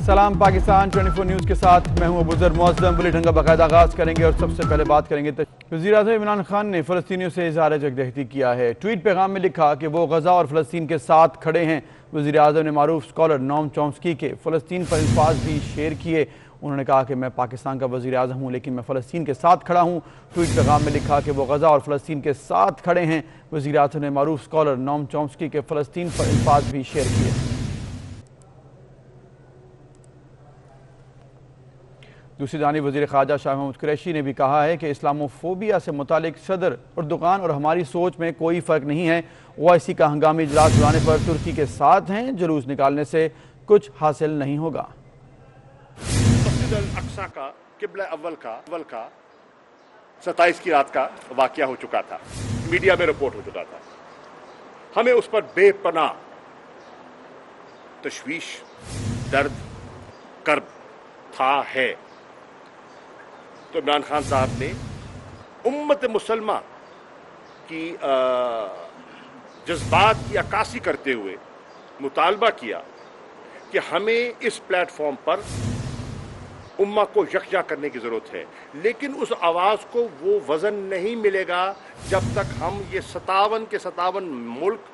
सलाम पाकिस्तान 24 न्यूज़ के साथ मैं हूं अबूजर मुअज़्ज़म। बुलेटिन का बाकायदा आगाज़ करेंगे और सबसे पहले बात करेंगे वज़ीर-ए-आज़म इमरान खान ने फ़लस्तीनियों से इज़हार यकजहती किया है। ट्वीट पैगाम में लिखा कि वो गज़ा और फ़लस्तीन के साथ खड़े हैं। वज़ीर-ए-आज़म ने मारूफ स्कॉलर नोम चॉम्स्की के फ़लस्तीन पर अल्फाज भी शेयर किए। उन्होंने कहा कि मैं पाकिस्तान का वज़ीर-ए-आज़म हूँ लेकिन मैं फ़लस्तीन के साथ खड़ा हूँ। ट्वीट पैगाम में लिखा कि वो गज़ा और फ़लस्तीन के साथ खड़े हैं। वज़ीर-ए-आज़म ने मारूफ स्कॉलर नोम चॉम्स्की के फ़लस्तीन पर अल्फाज भी शेयर किए। दूसरी जानिब वज़ीर ख़ारजा शाह महमूद कुरैशी ने भी कहा है कि इस्लामोफोबिया से मुतालिक सदर अर्दोग़ान और हमारी सोच में कोई फ़र्क नहीं है। ओआईसी का हंगामी इजलास बुलाने पर तुर्की के साथ हैं। जुलूस निकालने से कुछ हासिल नहीं होगा। मस्जिद अल अक्सा का किबला अव्वल का 27 की रात का वाक़या हो चुका था, मीडिया में रिपोर्ट हो चुका था। हमें उस पर बेपनाह तशवीश, दर्द, कर्ब था है। तो इमरान खान साहब ने उम्मत मुसलमा की जज्बात की अक्कासी करते हुए मुतालबा किया कि हमें इस प्लेटफॉर्म पर उम्मा को यकजा करने की ज़रूरत है, लेकिन उस आवाज़ को वो वज़न नहीं मिलेगा जब तक हम ये 57 के 57 मुल्क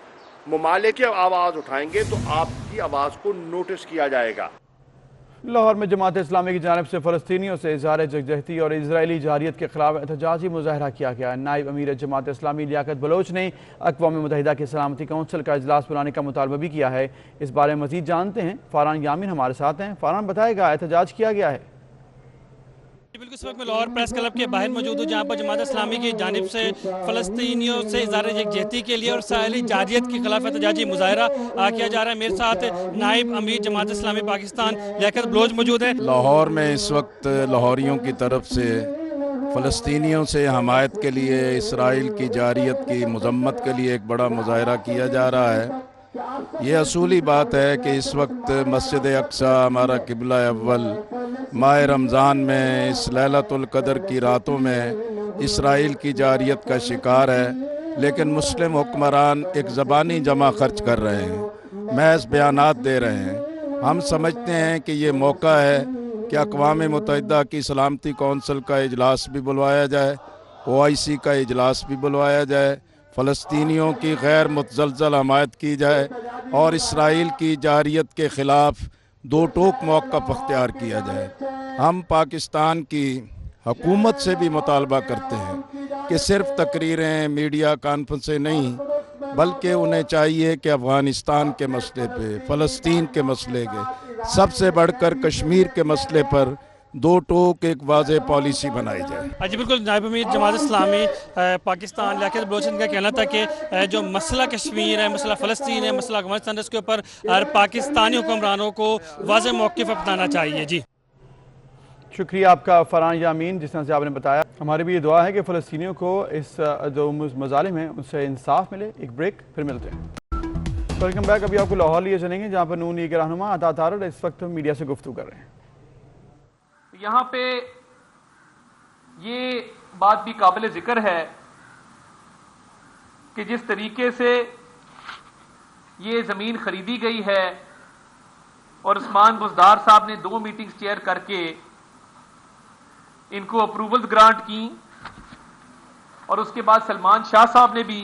ममालिक की आवाज़ उठाएंगे तो आपकी आवाज़ को नोटिस किया जाएगा। लाहौर में जमात इस्लामी की जानिब से फ़लस्तीनियों से इज़हार यकजहती और इजरायली जारियत के खिलाफ एहतजाजी मुज़ाहरा किया गया। नायब अमीर जमात इस्लामी लियाकत बलोच ने अक़वाम मुत्तहिदा की सलामती कौंसिल का इजलास बुलाने का मुतालबा भी किया है। इस बारे में मज़ीद जानते हैं, फ़रहान यामीन हमारे साथ हैं। फ़रहान, बताएगा एहतजाज किया गया है? बिल्कुल, इस वक्त मैं लाहौर प्रेस क्लब के बाहर मौजूद हूँ, जहाँ पर जमात इस्लामी की जानिब से फ़लस्तीनियों से इज़हार यकजहती के लिए और इसराइली जारियत के खिलाफ एहतजाजी मुज़ाहरा किया जा रहा है। मेरे साथ नायब अमीर जमात इस्लामी पाकिस्तान लियाकत बलोच मौजूद है। लाहौर में इस वक्त लाहौरियों की तरफ से फ़लस्तीनियों से हमायत के लिए इसराइल की जारियत की मज़म्मत के लिए एक बड़ा मुज़ाहरा किया जा रहा है। ये असूली बात है कि इस वक्त मस्जिद अक्सा हमारा किबला अव्वल माह रमज़ान में इस लैलतुल क़द्र की रातों में इसराइल की जारियत का शिकार है, लेकिन मुस्लिम हुक्मरान एक ज़बानी जमा खर्च कर रहे हैं, महज बयानात दे रहे हैं। हम समझते हैं कि ये मौका है कि अक़वाम मुत्तहिदा की सलामती कौंसिल का इजलास भी बुलवाया जाए, ओआईसी का इजलास भी बुलवाया जाए, फ़लस्तीनियों की गैर मुतज़लज़ल हमायत की जाए और इसराइल की जारियत के ख़िलाफ़ दो टोक मौक़िफ़ अख्तियार किया जाए। हम पाकिस्तान की हुकूमत से भी मुतालबा करते हैं कि सिर्फ़ तकरीरें, मीडिया कॉन्फ्रेंसें नहीं, बल्कि उन्हें चाहिए कि अफ़गानिस्तान के मसले पे, फ़लस्तीन के मसले के, सबसे बढ़कर कश्मीर के मसले पर दो टोक एक वाज़े पॉलिसी बनाई जाए। जी बिल्कुल, नायब अमीर जमात इस्लामी पाकिस्तान लियाकत बलोच का कहना था कि जो मसला कश्मीर है, मसला फ़लस्तीन है, मसला अफ़गानिस्तान है, उसके ऊपर पाकिस्तानी हुक्मरानों को वाज़े मौक़िफ़ अपनाना चाहिए। जी शुक्रिया आपका फ़रहान यामीन, जिस तरह से आपने बताया। हमारी भी ये दुआ है कि फ़लस्तीनियों को इस जो मज़ालिम हैं उनसे इंसाफ मिले। एक ब्रेक, फिर मिलते हैं। Welcome back. अभी आपको लाहौर लिए चलेंगे, जहाँ पर नून लीग के रहनुमा अता तारड़ इस वक्त मीडिया से गुफ्तगू कर रहे हैं। यहाँ पे ये बात भी काबिल ज़िक्र है कि जिस तरीके से ये ज़मीन खरीदी गई है और उस्मान बुज़दार साहब ने 2 मीटिंग्स चेयर करके इनको अप्रूवल्स ग्रांट की और उसके बाद सलमान शाह साहब ने भी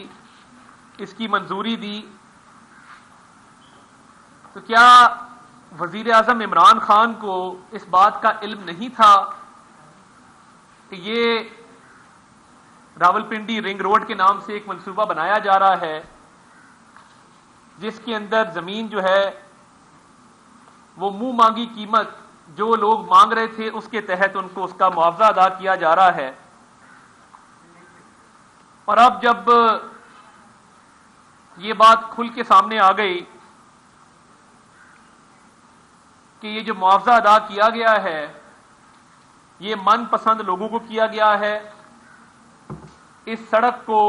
इसकी मंजूरी दी, तो क्या वज़ीर आज़म इमरान खान को इस बात का इल्म नहीं था कि ये रावलपिंडी रिंग रोड के नाम से एक मंसूबा बनाया जा रहा है, जिसके अंदर ज़मीन जो है वो मुंह मांगी कीमत जो लोग मांग रहे थे उसके तहत उनको उसका मुआवजा अदा किया जा रहा है। और अब जब ये बात खुल के सामने आ गई कि ये जो मुआवजा अदा किया गया है ये मनपसंद लोगों को किया गया है, इस सड़क को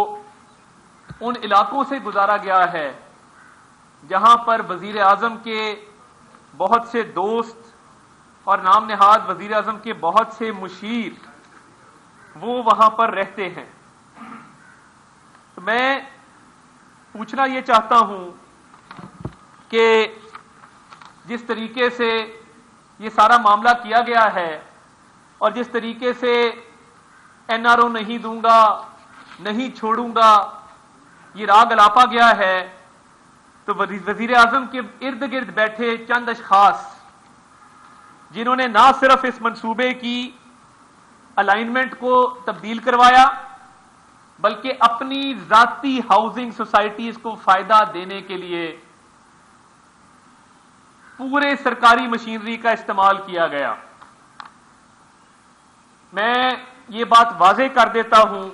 उन इलाकों से गुजारा गया है जहां पर वजीर आजम के बहुत से दोस्त और नाम नहाद वजीर आजम के बहुत से मुशीर वो वहां पर रहते हैं। तो मैं पूछना ये चाहता हूं कि जिस तरीके से یہ سارا معاملہ کیا گیا ہے اور جس طریقے سے NRO نہیں دوں گا، نہیں چھوڑوں گا، یہ راگ الاپا گیا ہے، تو وزیر اعظم کے ارد گرد بیٹھے چند اشخاص جنہوں نے نہ صرف اس منصوبے کی الائنمنٹ کو تبدیل کروایا بلکہ اپنی ذاتی ہاؤسنگ سوسائٹیز کو فائدہ دینے کے لیے پورے سرکاری مشینری کا استعمال کیا گیا۔ میں یہ بات واضح کر دیتا ہوں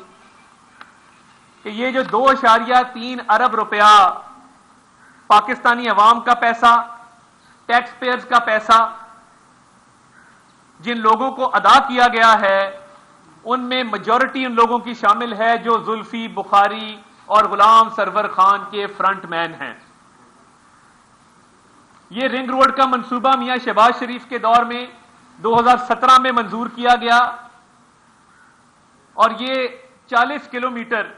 کہ یہ جو 2.3 ارب روپیہ پاکستانی عوام کا پیسہ، ٹیکس پیئرز کا پیسہ جن لوگوں کو ادا کیا گیا ہے، ان میں میجورٹی ان لوگوں کی شامل ہے جو زلفی بخاری اور غلام سرور خان کے فرنٹ مین ہیں۔ یہ رنگ روڈ کا منصوبہ میاں شہباز شریف کے دور میں 2017 میں منظور کیا گیا اور یہ 40 کلومیٹر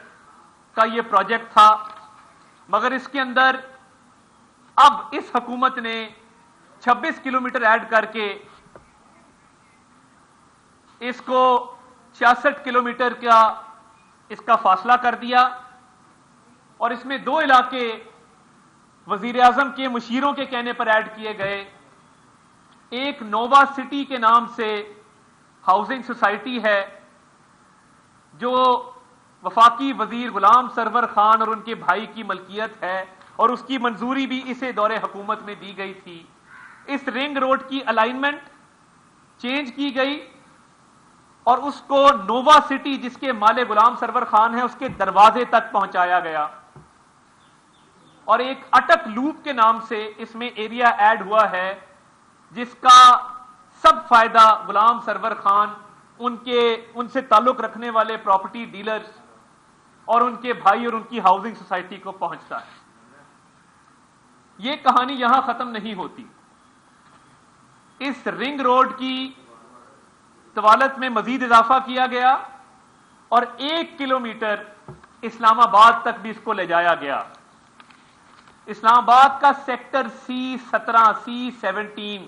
کا یہ پروجیکٹ تھا، مگر اس کے اندر اب اس حکومت نے 26 کلومیٹر ایڈ کر کے اس کو 66 کلومیٹر کا اس کا فاصلہ کر دیا اور اس میں 2 علاقے وزیر اعظم کے مشیروں کے کہنے پر ایڈ کیے گئے۔ ایک نووا سٹی کے نام سے ہاؤسنگ سوسائٹی ہے جو وفاقی وزیر غلام سرور خان اور ان کے بھائی کی ملکیت ہے اور اس کی منظوری بھی اسے دور حکومت میں دی گئی تھی۔ اس رنگ روڈ کی الائنمنٹ چینج کی گئی اور اس کو نووا سٹی جس کے مالک غلام سرور خان ہے اس کے دروازے تک پہنچایا گیا اور ایک اٹک لوپ کے نام سے اس میں ایریا ایڈ ہوا ہے جس کا سب فائدہ غلام سرور خان، ان سے تعلق رکھنے والے پراپرٹی ڈیلرز اور ان کے بھائی اور ان کی ہاؤسنگ سوسائٹی کو پہنچتا ہے۔ یہ کہانی یہاں ختم نہیں ہوتی۔ اس رنگ روڈ کی طوالت میں مزید اضافہ کیا گیا اور 1 کلومیٹر اسلام آباد تک بھی اس کو لے جایا گیا۔ اسلام آباد کا سیکٹر C17 C17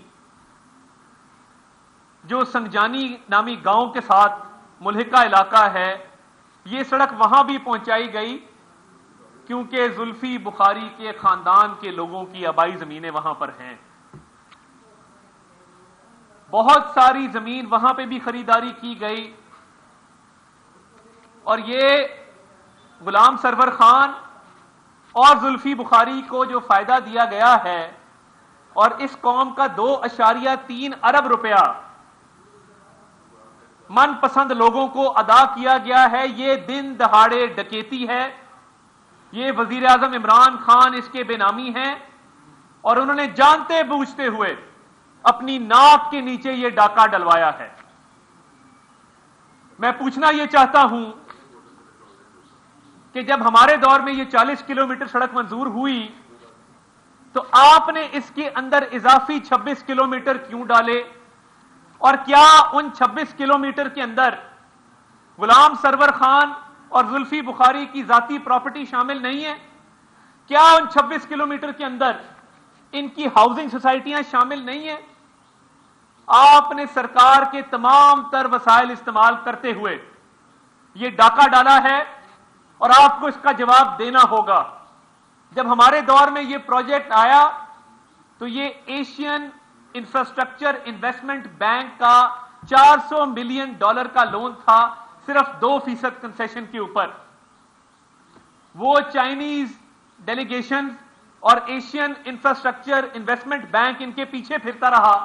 جو سنگجانی نامی گاؤں کے ساتھ ملحقہ علاقہ ہے، یہ سڑک وہاں بھی پہنچائی گئی کیونکہ زلفی بخاری کے خاندان کے لوگوں کی آبائی زمینیں وہاں پر ہیں۔ بہت ساری زمین وہاں پہ بھی خریداری کی گئی اور یہ غلام سرور خان اور زلفی بخاری کو جو فائدہ دیا گیا ہے اور اس قوم کا 2.3 ارب روپیہ من پسند لوگوں کو ادا کیا گیا ہے، یہ دن دہاڑے ڈکیتی ہے۔ یہ وزیر اعظم عمران خان اس کے بے نامی ہیں اور انہوں نے جانتے بوجھتے ہوئے اپنی ناک کے نیچے یہ ڈاکہ ڈلوایا ہے۔ میں پوچھنا یہ چاہتا ہوں کہ جب ہمارے دور میں یہ 40 کلومیٹر سڑک منظور ہوئی تو آپ نے اس کے اندر اضافی 26 کلومیٹر کیوں ڈالے؟ اور کیا ان 26 کلومیٹر کے اندر غلام سرور خان اور زلفی بخاری کی ذاتی پراپرٹی شامل نہیں ہے؟ کیا ان 26 کلومیٹر کے اندر ان کی ہاؤسنگ سوسائٹیاں شامل نہیں ہیں؟ آپ نے سرکار کے تمام تر وسائل استعمال کرتے ہوئے یہ ڈاکہ ڈالا ہے اور آپ کو اس کا جواب دینا ہوگا۔ جب ہمارے دور میں یہ پروجیکٹ آیا تو یہ ایشین انفراسٹرکچر انویسٹمنٹ بینک کا $400 ملین کا لون تھا، صرف 2% کنسیشن کے اوپر۔ وہ چائنیز ڈیلیگیشن اور ایشین انفراسٹرکچر انویسٹمنٹ بینک ان کے پیچھے پھرتا رہا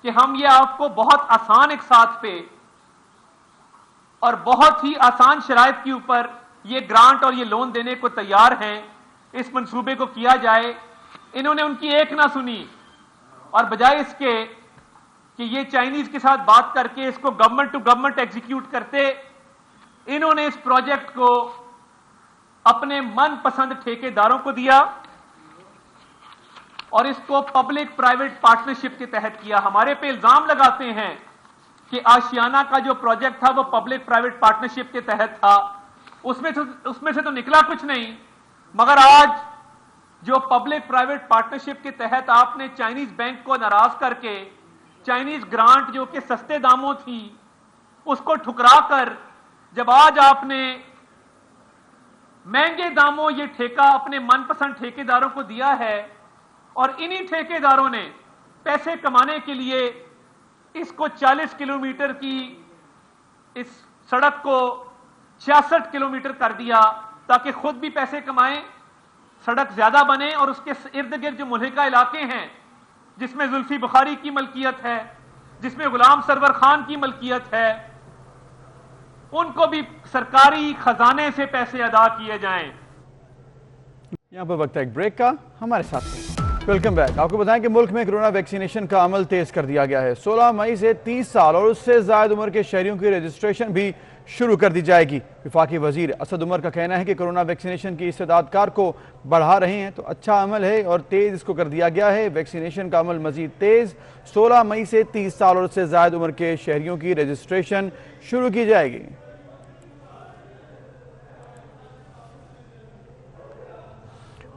کہ ہم یہ آپ کو بہت آسان اقساط پہ اور بہت ہی آسان شرائط کے اوپر یہ گرانٹ اور یہ لون دینے کو تیار ہیں، اس منصوبے کو کیا جائے۔ انہوں نے ان کی ایک نہ سنی اور بجائے اس کے کہ یہ چائنیز کے ساتھ بات کر کے اس کو گورنمنٹ ٹو گورنمنٹ ایگزیکیوٹ کرتے، انہوں نے اس پروجیکٹ کو اپنے من پسند ٹھیکیداروں کو دیا اور اس کو پبلک پرائیویٹ پارٹنرشپ کے تحت کیا۔ ہمارے پہ الزام لگاتے ہیں کہ آشیانہ کا جو پروجیکٹ تھا وہ پبلک پرائیویٹ پارٹنرشپ کے تحت تھا، اس میں سے تو نکلا کچھ نہیں، مگر آج جو پبلک پرائیویٹ پارٹنرشپ کے تحت آپ نے چائنیز بینک کو ناراض کر کے चाइनीज ग्रांट जो कि सस्ते दामों थी उसको ठुकरा कर जब आज आपने महंगे दामों ये ठेका अपने मनपसंद ठेकेदारों को दिया है और इन्हीं ठेकेदारों ने पैसे कमाने के लिए इसको 40 किलोमीटर की इस सड़क को 66 किलोमीटर कर दिया ताकि खुद भी पैसे कमाएं, सड़क ज्यादा बने और उसके इर्द गिर्द जो मुल्हिका इलाके हैं जिसमें जुल्फी बुखारी की मलकियत है, जिसमें गुलाम सरवर खान की मलकियत है, उनको भी सरकारी खजाने से पैसे अदा किए जाएं। यहाँ पर वक्त है एक ब्रेक का, हमारे साथ वेलकम बैक। आपको बताएं कि मुल्क में कोरोना वैक्सीनेशन का अमल तेज कर दिया गया है। 16 मई से 30 साल और उससे ज्यादा उम्र के शहरियों की रजिस्ट्रेशन भी शुरू कर दी जाएगी। वफाकी वजीर असद उमर का कहना है कि कोरोना वैक्सीनेशन की इस्तेदादकार को बढ़ा रहे हैं तो अच्छा अमल है और तेज इसको कर दिया गया है। वैक्सीनेशन का अमल मजीद तेज, 16 मई से 30 साल और उससे ज्यादा उम्र के शहरियों की रजिस्ट्रेशन शुरू की जाएगी।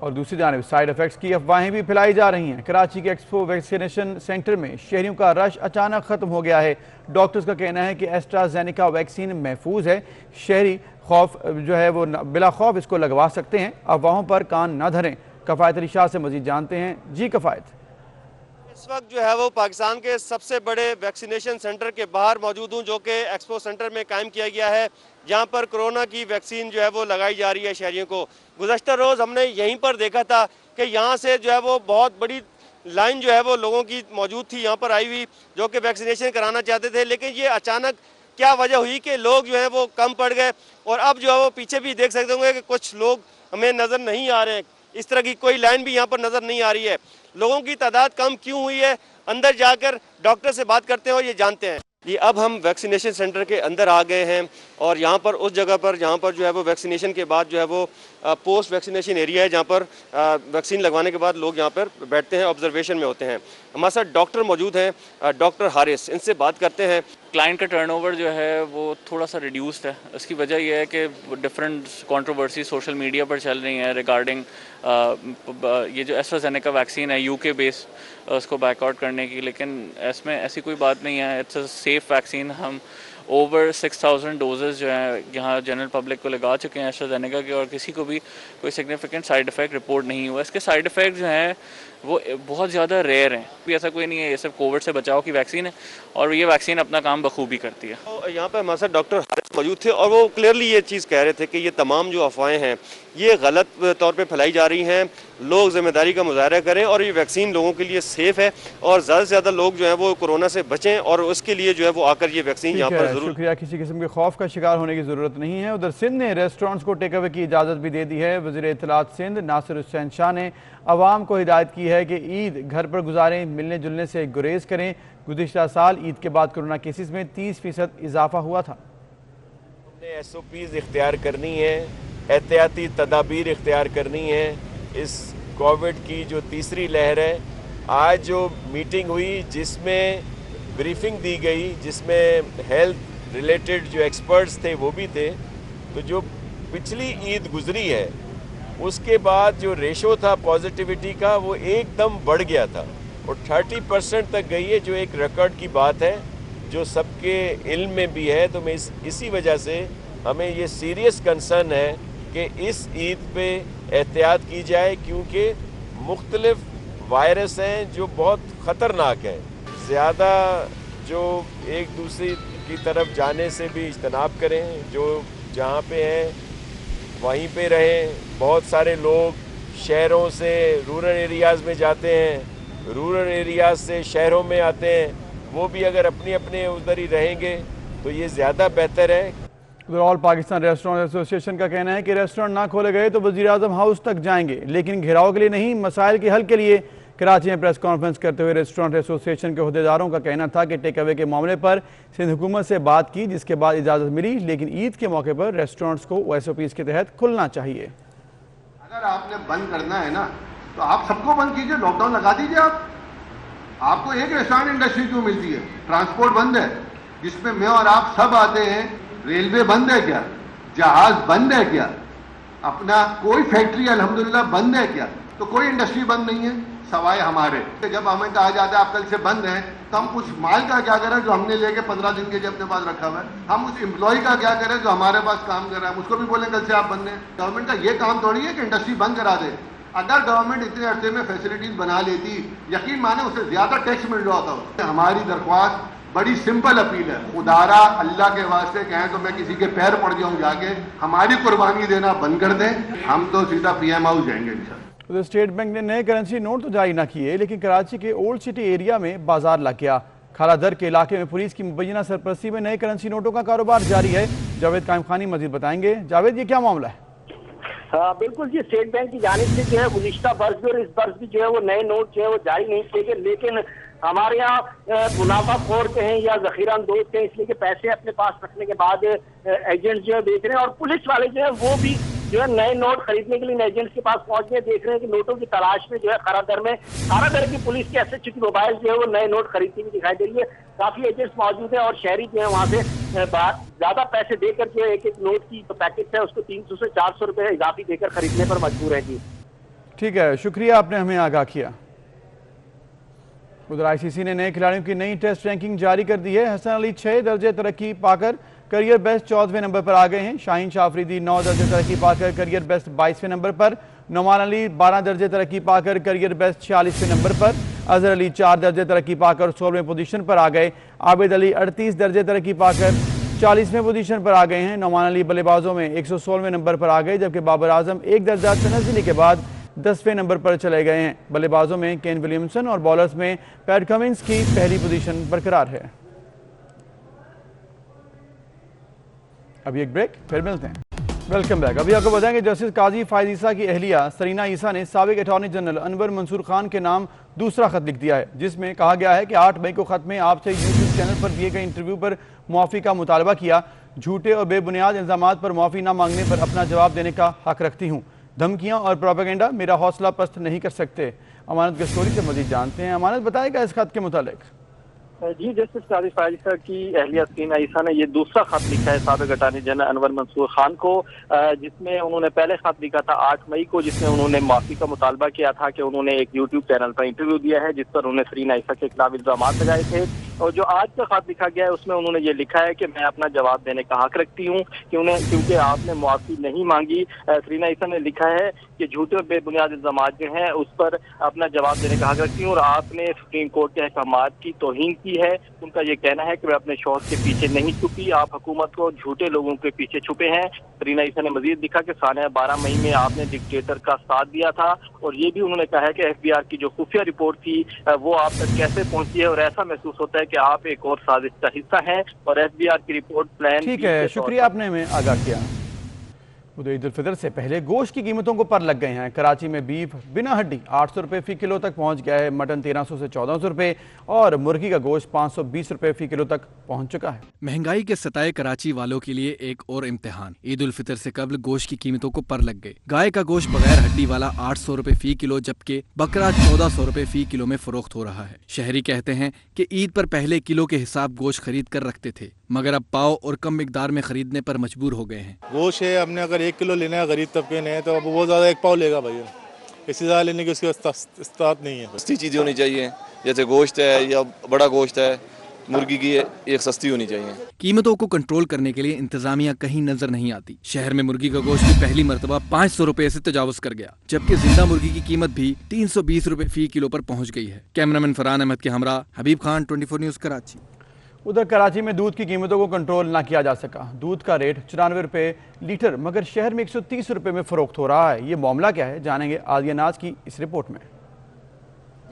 और दूसरी जानिब साइड इफेक्ट्स की अफवाहें भी फैलाई जा रही हैं। कराची के एक्सपो वैक्सीनेशन सेंटर में शहरियों का रश अचानक खत्म हो गया है। डॉक्टर्स का कहना है कि एस्ट्राजेनेका वैक्सीन महफूज है, शहरी खौफ जो है वो बिला खौफ इसको लगवा सकते हैं। अफवाहों पर कान न धरें। कफायत अली शाह से मजीद जानते हैं। जी कफायत। इस वक्त जो है वो पाकिस्तान के सबसे बड़े वैक्सीनेशन सेंटर के बाहर मौजूद हूँ, जो कि एक्सपो सेंटर में कायम किया गया है, जहाँ पर कोरोना की वैक्सीन जो है वो लगाई जा रही है शहरियों को। गुज़श्ता रोज़ हमने यहीं पर देखा था कि यहाँ से जो है वो बहुत बड़ी लाइन जो है वो लोगों की मौजूद थी यहाँ पर आई हुई, जो कि वैक्सीनेशन कराना चाहते थे। लेकिन ये अचानक क्या वजह हुई कि लोग जो है वो कम पड़ गए और अब जो है वो पीछे भी देख सकते होंगे कि कुछ लोग हमें नज़र नहीं आ रहे हैं। इस तरह की कोई लाइन भी यहाँ पर नज़र नहीं आ रही है। लोगों की तादाद कम क्यों हुई है, अंदर जाकर डॉक्टर से बात करते हैं और ये जानते हैं। जी अब हम वैक्सीनेशन सेंटर के अंदर आ गए हैं और यहाँ पर उस जगह पर जहाँ पर जो है वो वैक्सीनेशन के बाद जो है वो पोस्ट वैक्सीनेशन एरिया है, जहाँ पर वैक्सीन लगवाने के बाद लोग यहाँ पर बैठते हैं, ऑब्जर्वेशन में होते हैं। हमारे साथ डॉक्टर मौजूद हैं, डॉक्टर हारिस, इनसे बात करते हैं। क्लाइंट का टर्नओवर जो है वो थोड़ा सा रिड्यूस्ड है। इसकी वजह यह है कि डिफरेंट कंट्रोवर्सी सोशल मीडिया पर चल रही हैं रिगार्डिंग ये जो एस्ट्राजेनेका वैक्सीन है यूके बेस उसको बैकआउट करने की, लेकिन इसमें ऐसी कोई बात नहीं है। It's a safe vaccine. हम ओवर 6000 डोजेज़ जो है यहाँ जनरल पब्लिक को लगा चुके हैं एस्ट्राजेनेका के और किसी को भी कोई सिग्निफिकेंट साइड इफ़ेक्ट रिपोर्ट नहीं हुआ। इसके साइड इफ़ेक्ट जो हैं वो बहुत ज़्यादा रेयर हैं, भी ऐसा कोई नहीं है। ये सिर्फ कोविड से बचाव की वैक्सीन है और ये वैक्सीन अपना काम बखूबी करती है। तो यहाँ पर हमारे साथ डॉक्टर हारिस मौजूद थे और वो क्लियरली ये चीज़ कह रहे थे कि ये तमाम जो अफवाहें हैं ये गलत तौर पे फैलाई जा रही हैं। लोग जिम्मेदारी का मुजाहरा करें और ये वैक्सीन लोगों के लिए सेफ़ है और ज़्यादा से ज़्यादा लोग जो है वो कोरोना से बचें और उसके लिए जो है वो आकर ये वैक्सीन यहाँ पर जरूर। शुक्रिया। किसी किस्म के खौफ का शिकार होने की ज़रूरत नहीं है। उधर सिंध ने रेस्टोरेंट्स को टेक अवे की इजाज़त भी दे दी है। वज़ीर इत्तलात सिंध नासिर हुसैन शाह ने अवाम को हिदायत की है कि ईद घर पर गुजारें, मिलने जुलने से गुरेज करें। गुज़िश्ता साल ईद के बाद कोरोना केसेस में 30% इजाफा हुआ था। हमने SOPs इख्तियार करनी है, एहतियाती तदाबीर इख्तियार करनी है। इस कोविड की जो तीसरी लहर है, आज जो मीटिंग हुई जिसमें ब्रीफिंग दी गई, जिसमें हेल्थ रिलेटेड जो एक्सपर्ट्स थे वो भी थे, तो जो पिछली ईद गुजरी है उसके बाद जो रेशो था पॉजिटिविटी का वो एकदम बढ़ गया था और 30% तक गई है, जो एक रिकॉर्ड की बात है जो सबके इल्म में भी है। तो मैं इसी वजह से हमें ये सीरियस कंसर्न है कि इस ईद पे एहतियात की जाए, क्योंकि मुख्तलिफ वायरस हैं जो बहुत ख़तरनाक हैं। ज़्यादा जो एक दूसरी की तरफ जाने से भी इज्तनाब करें, जो जहाँ पे हैं वहीं पे रहें। बहुत सारे लोग शहरों से रूरल एरियाज़ में जाते हैं, रूरल एरियाज़ से शहरों में आते हैं, वो भी अगर अपने अपने उधर ही रहेंगे तो ये ज़्यादा बेहतर है। ऑल पाकिस्तान रेस्टोरेंट एसोसिएशन का कहना है कि रेस्टोरेंट ना खोले गए तो वज़ीर आज़म हाउस तक जाएंगे, लेकिन घेराव के लिए नहीं, मसाइल के हल के लिए। कराची में प्रेस कॉन्फ्रेंस करते हुए रेस्टोरेंट एसोसिएशन के अहदेदारों का कहना था कि टेक अवे के मामले पर सिंध हुकूमत से बात की, जिसके बाद इजाज़त मिली, लेकिन ईद के मौके पर रेस्टोरेंट्स को SOPs के तहत खुलना चाहिए। अगर आपने बंद करना है ना तो आप सबको बंद कीजिए, लॉकडाउन लगा दीजिए। आपको एक रेस्टोरेंट इंडस्ट्री क्यों मिलती है? ट्रांसपोर्ट बंद है जिसमें मैं और आप सब आते हैं, रेलवे बंद है क्या? जहाज बंद है क्या? अपना कोई फैक्ट्री अल्हम्दुलिल्लाह बंद है क्या? तो कोई इंडस्ट्री बंद नहीं है, सवाए हमारे। जब हमें कहा जाता है आप कल से बंद हैं, तो हम उस माल का क्या करें जो हमने लेके 15 दिन के लिए अपने पास रखा हुआ है? हम उस एम्प्लॉय का क्या करें जो हमारे पास काम कर रहा है? उसको भी बोलें कल से आप बंद हैं? गवर्नमेंट का ये काम थोड़ी है कि इंडस्ट्री बंद करा दे। अगर गवर्नमेंट इतने अरसे में फैसिलिटीज बना लेती, यकीन माने उससे ज्यादा टैक्स मिल रहा होता। हमारी दरख्वास्त बड़ी सिंपल अपील है, खुदारा अल्लाह के वास्ते कहें तो मैं किसी के पैर पड़ जाऊं जाके, हमारी कुर्बानी देना बंद कर दें, हम तो सीधा PM हाउस जाएंगे इंशाल्लाह। तो स्टेट बैंक ने नए करेंसी नोट तो जारी ना किए, लेकिन कराची के ओल्ड सिटी एरिया में बाजार लग गया। खाला दर के इलाके में पुलिस की मुबैना सरपरस्ती में नए करेंसी नोटों का कारोबार जारी है। जावेद कायम खानी मजीद बताएंगे। जावेद, ये क्या मामला है? हाँ बिल्कुल जी, स्टेट बैंक की जानिब से जो है गुज़िश्ता बरस भी और इस बरस भी जो है वो नए नोट जो है वो जारी नहीं किए गए, लेकिन हमारे यहाँ मुनाफाखोर कहें या जखीरा अंदोज कहें, इसलिए कि पैसे अपने पास रखने के बाद एजेंट जो है बेच रहे हैं, और पुलिस वाले जो है वो भी जो है नए नोट खरीदने के लिए एजेंट्स के पास पहुंच गए। देख रहे हैं कि नोटों की तलाश में जो है खारा दर की पुलिस के SHO की मोबाइल जो है वो नए नोट खरीदती हुई दिखाई दे रही है। काफी एजेंट्स मौजूद है और शहरी जो है वहाँ से ज्यादा पैसे देकर जो एक नोट की जो पैकेट है उसको 300 से 400 रुपए इजाफी देकर खरीदने पर मजबूर है जी। ठीक है, शुक्रिया, आपने हमें आगाह किया। उधर ICC ने नए खिलाड़ियों की नई टेस्ट रैंकिंग जारी कर दी है। हसन अली 6 दर्जे तरक्की पाकर करियर बेस्ट 14वें नंबर पर आ गए हैं। शाहीन शाह अफरीदी 9 दर्जे तरक्की पाकर करियर बेस्ट 22वें नंबर पर। नौमान अली 12 दर्जे तरक्की पाकर करियर बेस्ट 46वें नंबर पर। अजहर अली 4 दर्जे तरक्की पाकर 16वें पोजीशन पर आ गए। आबिद अली 38 दर्जे तरक्की पाकर 40वें पोजीशन पर आ गए हैं। नौमान अली बल्लेबाजों में 116वें नंबर पर आ गए, जबकि बाबर आजम 1 दर्जा तनज़्ज़ुली के बाद 10वें नंबर पर चले गए हैं। बल्लेबाजों में केन विलियमसन और बॉलर्स में पैट कमिंस की पहली पोजीशन बरकरार है। अभी एक ब्रेक, फिर मिलते हैं। Welcome back. अभी आपको बताएंगे जस्टिस काजी फायद ईसा की अहलिया सरीना ईसा ने साबिक अटॉर्नी जनरल अनवर मंसूर खान के नाम दूसरा खत लिख दिया है, जिसमें कहा गया है कि 8 मई को खत में आपसे यूट्यूब चैनल पर दिए गए इंटरव्यू पर मुआफ़ी का मुतालबा किया। झूठे और बेबुनियाद इल्ज़ामात पर मुआफ़ी न मांगने पर अपना जवाब देने का हक रखती हूँ। धमकियाँ और प्रोपेगेंडा मेरा हौसला पस्त नहीं कर सकते। अमानत की स्टोरी से मजीद जानते हैं। अमानत बताएगा इस खत के मुतालिक। जी, जस्टिस काजी फायद ईसा की अहलिया सरीना ईसा ने ये दूसरा खत लिखा है साबिक अटॉर्नी जनरल अनवर मंसूर खान को, जिसमें उन्होंने पहले खत लिखा था 8 मई को, जिसमें उन्होंने माफी का मुतालबा किया था कि उन्होंने एक यूट्यूब चैनल पर इंटरव्यू दिया है जिस पर उन्होंने सरीना ईसा के खिलाफ इल्जामात लगाए थे। और जो आज का खत लिखा गया है उसमें उन्होंने ये लिखा है कि मैं अपना जवाब देने का हक रखती हूँ क्योंकि आपने मुआफ़ी नहीं मांगी। सरीना ईसा ने लिखा है कि झूठे और बेबुनियाद इल्जामात जो हैं उस पर अपना जवाब देने का हक रखती हूँ, और आपने सुप्रीम कोर्ट के अहकामात की तौहीन की है। उनका ये कहना है कि मैं अपने शौहर के पीछे नहीं छुपी, आप हुकूमत को झूठे लोगों के पीछे छुपे हैं। सरीना ईसा ने मजीद लिखा कि साल 12 मई में आपने डिक्टेटर का साथ दिया था, और ये भी उन्होंने कहा है कि FBI की जो खुफिया रिपोर्ट थी वो आप तक कैसे पहुंची है, और ऐसा महसूस होता है कि आप एक और साजिश का हिस्सा हैं, और FBI की रिपोर्ट प्लान। ठीक है, शुक्रिया, आपने हमें आगाह किया। उधर ईद उल फितर से पहले गोश्त की कीमतों को पर लग गए हैं। कराची में बीफ बिना हड्डी 800 रुपये फ़ी किलो तक पहुंच गया है। मटन 1300 से 1400 रुपये और मुर्गी का गोश्त 520 रुपये फ़ी किलो तक पहुंच चुका है। महंगाई के सताए कराची वालों के लिए एक और इम्तिहान। ईद उल फितर से कबल गोश्त की कीमतों को पर लग गए। गाय का गोश्त बगैर हड्डी वाला 800 रुपये फ़ी किलो, जबकि बकरा 1400 रुपये फ़ी किलो में फरोख्त हो रहा है। शहरी कहते हैं कि ईद पर पहले किलो के हिसाब गोश्त खरीद कर रखते थे, मगर अब पाव और कम मिकदार में खरीदने पर मजबूर हो गए हैं। गोश्त है, हमने अगर 1 किलो लेना है गरीब तबके ने तो अब वो ज़्यादा 1 पाव लेगा भैया, इससे ज़्यादा लेने की उसकी इस्तात नहीं है। सस्ती चीज़ें होनी चाहिए, जैसे गोश्त है या बड़ा गोश्त है, मुर्गी की एक सस्ती होनी चाहिए। कीमतों को कंट्रोल करने के लिए इंतजामिया कहीं नजर नहीं आती। शहर में मुर्गी का गोश्त भी पहली मरतबा 500 रुपए से तजावुज कर गया, जबकि जिंदा मुर्गी की कीमत भी 320 रुपए फ़ी किलो पर पहुंच गई है। कैमरामैन फरहान अहमद के हमरा हबीब खान, 24 न्यूज़ कराची। उधर कराची में दूध की कीमतों को कंट्रोल ना किया जा सका। दूध का रेट 94 रुपये लीटर, मगर शहर में 130 रुपये में फरोख्त हो रहा है। ये मामला क्या है, जानेंगे आदिया नाज की इस रिपोर्ट में।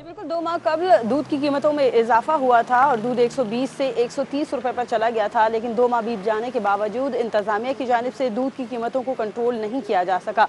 बिल्कुल 2 माह कबल दूध की कीमतों में इजाफा हुआ था और दूध 120 से 130 रुपए पर चला गया था, लेकिन 2 माह बीत जाने के बावजूद इंतजामिया की जानिब से दूध की कीमतों को कंट्रोल नहीं किया जा सका।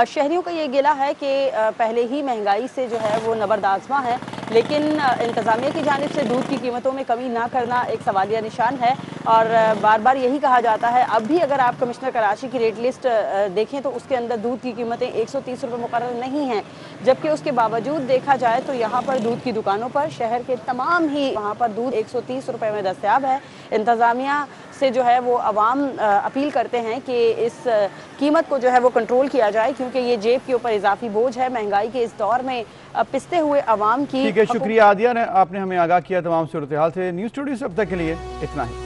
शहरियों का ये गिला है कि पहले ही महंगाई से जो है वो नबरदाज़मा है, लेकिन इंतजामिया की जानिब से दूध की कीमतों में कमी ना करना एक सवालिया निशान है। और बार बार यही कहा जाता है, अब भी अगर आप कमिश्नर कराची की रेट लिस्ट देखें तो उसके अंदर दूध की कीमतें 130 रुपये मुकर्रर नहीं हैं, जबकि उसके बावजूद देखा जाए तो यहाँ पर दूध की दुकानों पर। शहर के तमाम ही वहाँ पर दूध 130 रुपए में दस्तयाब है। इंतज़ामिया से जो है वो अवाम अपील करते हैं कि इस कीमत को जो है वो कंट्रोल किया जाए, क्योंकि ये जेब के ऊपर इजाफी बोझ है। महंगाई के इस दौर में पिसते हुए अवाम की। ठीक है, शुक्रिया आदिया ने, आपने हमें आगाह किया तमाम सूरत हाल से। न्यूज़ स्टूडियो से अब तक के लिए इतना ही।